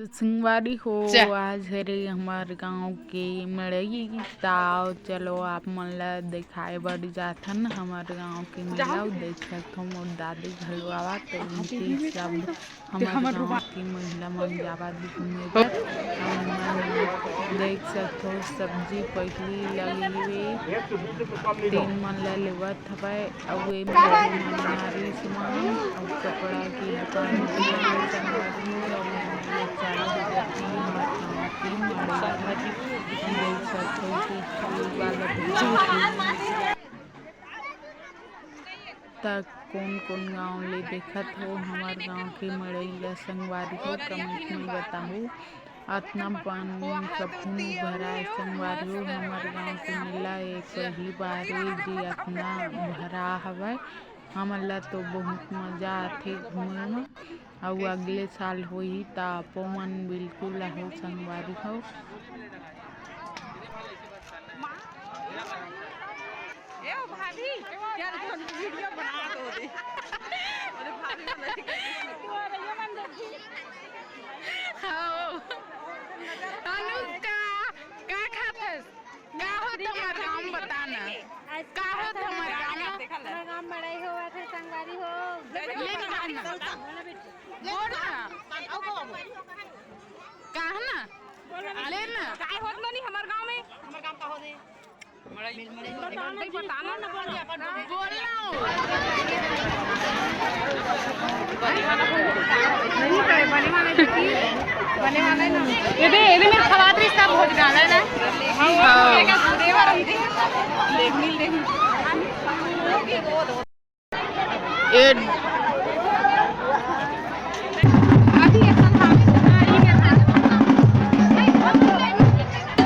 संगवारी हो आज हरे हमार गाँव के मड़ई ताव चलो आप मन ला दिखाए बर जाथन हमार गाँव के मेला देख सकथो मोर दादी घलवावा तो उनकी सब हमार गाँव की महिला मन जावत घूमे बर देख सकथो सब्जी पहली लगी हुई तीन मन ला लेवत हवय अउ ए नारी समान अउ कपड़ा की दुकान तक कौन गाँव ले देखत हो हमार गाँव के मड़ई ला संगवारी हो कमेंट में बताहू अतना पानी कभू भराए संगवारी हो हमार गाँव के मेला एक पहली बार जी अतना भरा हवय हमन ला तो बहुत मजा आथे घूमे में अउ अगले साल होही त आपो मन बिल्कुल आहू संगवारी हो।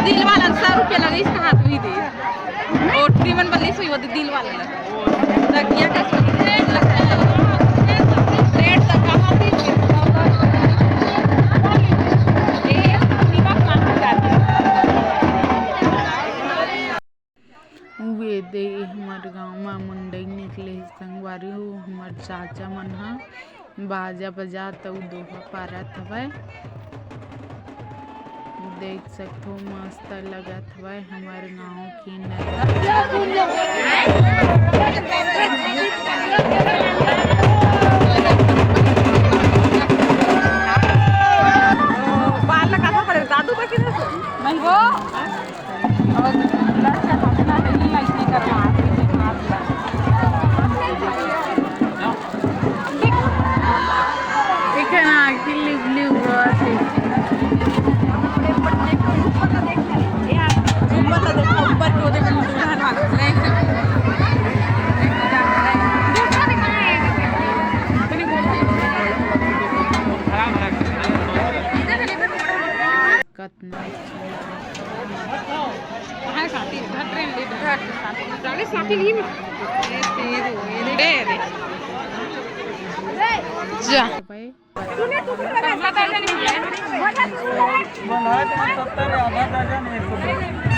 दिल वाला 100 रुपया लगे इसका हाथ में दे और फ्रीमन बल्ली सुई वो दिल वाला लगिया का रेट तक कहां थी वे दे हमार गाँव में मुंडई निकले संगवारी हो हमार चाचा मन हा बाजा बजा तो दोहा पारत हवय देख सकथो मस्त लगत हवय हमार गाँव की बाल लगा था पर दादू का किधर से नहीं वो और लड़का अपना नहीं लाइक करवा इतना किल्ली ब्लू बना 70 आधा दर्जन 100